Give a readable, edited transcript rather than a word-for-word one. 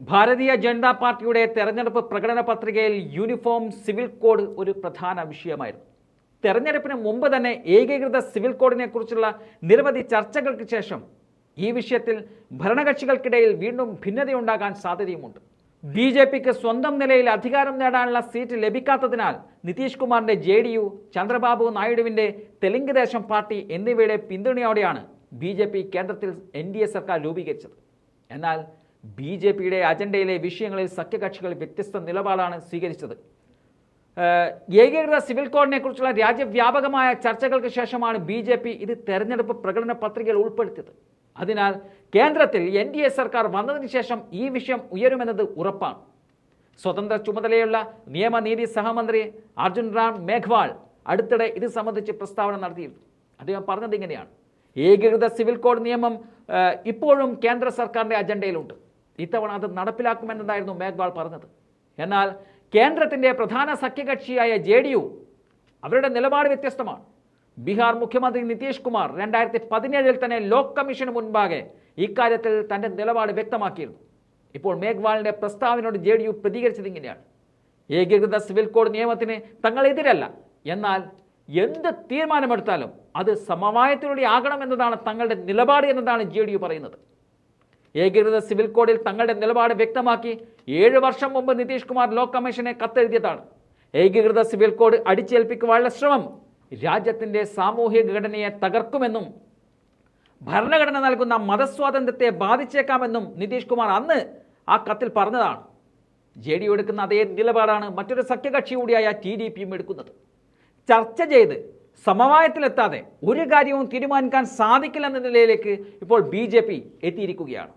ഭാരതീയ ജനതാ പാർട്ടിയുടെ തെരഞ്ഞെടുപ്പ് പ്രകടന പത്രികയിൽ യൂണിഫോം സിവിൽ കോഡ് ഒരു പ്രധാന വിഷയമായിരുന്നു. തെരഞ്ഞെടുപ്പിന് മുമ്പ് തന്നെ ഏകീകൃത സിവിൽ കോഡിനെ കുറിച്ചുള്ള നിരവധി ചർച്ചകൾക്ക് ശേഷം ഈ വിഷയത്തിൽ ഭരണകക്ഷികൾക്കിടയിൽ വീണ്ടും ഭിന്നതയുണ്ടാകാൻ സാധ്യതയുമുണ്ട്. ബി.ജെ.പിക്ക് സ്വന്തം നിലയിൽ അധികാരം നേടാനുള്ള സീറ്റ് ലഭിക്കാത്തതിനാൽ നിതീഷ് കുമാറിന്റെ JDU, ചന്ദ്രബാബു നായിഡുവിന്റെ തെലുങ്ക് ദേശം പാർട്ടി എന്നിവയുടെ പിന്തുണയോടെയാണ് ബി.ജെ.പി കേന്ദ്രത്തിൽ NDA സർക്കാർ രൂപീകരിച്ചത്. എന്നാൽ ബി.ജെ.പിയുടെ അജണ്ടയിലെ വിഷയങ്ങളിൽ സഖ്യകക്ഷികൾ വ്യത്യസ്ത നിലപാടാണ് സ്വീകരിച്ചത്. ഏകീകൃത സിവിൽ കോഡിനെ കുറിച്ചുള്ള രാജ്യവ്യാപകമായ ചർച്ചകൾക്ക് ശേഷമാണ് ബി.ജെ.പി ഇത് തെരഞ്ഞെടുപ്പ് പ്രകടന പത്രികയിൽ ഉൾപ്പെടുത്തിയത്. അതിനാൽ കേന്ദ്രത്തിൽ NDA സർക്കാർ വന്നതിന് ശേഷം ഈ വിഷയം ഉയരുമെന്നത് ഉറപ്പാണ്. സ്വതന്ത്ര ചുമതലയുള്ള നിയമനീതി സഹമന്ത്രി അർജുൻ റാം മേഘ്വാൾ അടുത്തിടെ ഇത് സംബന്ധിച്ച് പ്രസ്താവന നടത്തിയിരുന്നു. അദ്ദേഹം പറഞ്ഞത് ഇങ്ങനെയാണ്: ഏകീകൃത സിവിൽ കോഡ് നിയമം ഇപ്പോഴും കേന്ദ്ര സർക്കാരിൻ്റെ അജണ്ടയിലുണ്ട്. ഇത്തവണ അത് നടപ്പിലാക്കുമെന്നതായിരുന്നു മേഘ്വാൾ പറഞ്ഞത്. എന്നാൽ കേന്ദ്രത്തിൻ്റെ പ്രധാന സഖ്യകക്ഷിയായ JDU അവരുടെ നിലപാട് വ്യത്യസ്തമാണ്. ബീഹാർ മുഖ്യമന്ത്രി നിതീഷ് കുമാർ 2017 തന്നെ ലോക് കമ്മീഷന് മുൻപാകെ ഇക്കാര്യത്തിൽ തൻ്റെ നിലപാട് വ്യക്തമാക്കിയിരുന്നു. ഇപ്പോൾ മേഘ്വാളിൻ്റെ പ്രസ്താവനയോട് JDU പ്രതികരിച്ചത് ഇങ്ങനെയാണ്: ഏകീകൃത സിവിൽ കോഡ് നിയമത്തിന് തങ്ങൾ എതിരല്ല, എന്നാൽ എന്ത് തീരുമാനമെടുത്താലും അത് സമവായത്തിലൂടെ ആകണമെന്നതാണ് തങ്ങളുടെ നിലപാട് എന്നതാണ് JDU പറയുന്നത്. ഏകീകൃത സിവിൽ കോഡിൽ തങ്ങളുടെ നിലപാട് വ്യക്തമാക്കി 7 വർഷം മുമ്പ് നിതീഷ് കുമാർ ലോക് കമ്മീഷനെ കത്തെഴുതിയതാണ്. ഏകീകൃത സിവിൽ കോഡ് അടിച്ചേൽപ്പിക്കുവാനുള്ള ശ്രമം രാജ്യത്തിൻ്റെ സാമൂഹിക ഘടനയെ തകർക്കുമെന്നും ഭരണഘടന നൽകുന്ന മതസ്വാതന്ത്ര്യത്തെ ബാധിച്ചേക്കാമെന്നും നിതീഷ് കുമാർ അന്ന് ആ കത്തിൽ പറഞ്ഞതാണ്. JDU എടുക്കുന്ന അതേ നിലപാടാണ് മറ്റൊരു സഖ്യകക്ഷി കൂടിയായ TDPയും എടുക്കുന്നത്. ചർച്ച ചെയ്ത് സമവായത്തിലെത്താതെ ഒരു കാര്യവും തീരുമാനിക്കാൻ സാധിക്കില്ലെന്ന നിലയിലേക്ക് ഇപ്പോൾ BJP എത്തിയിരിക്കുകയാണ്.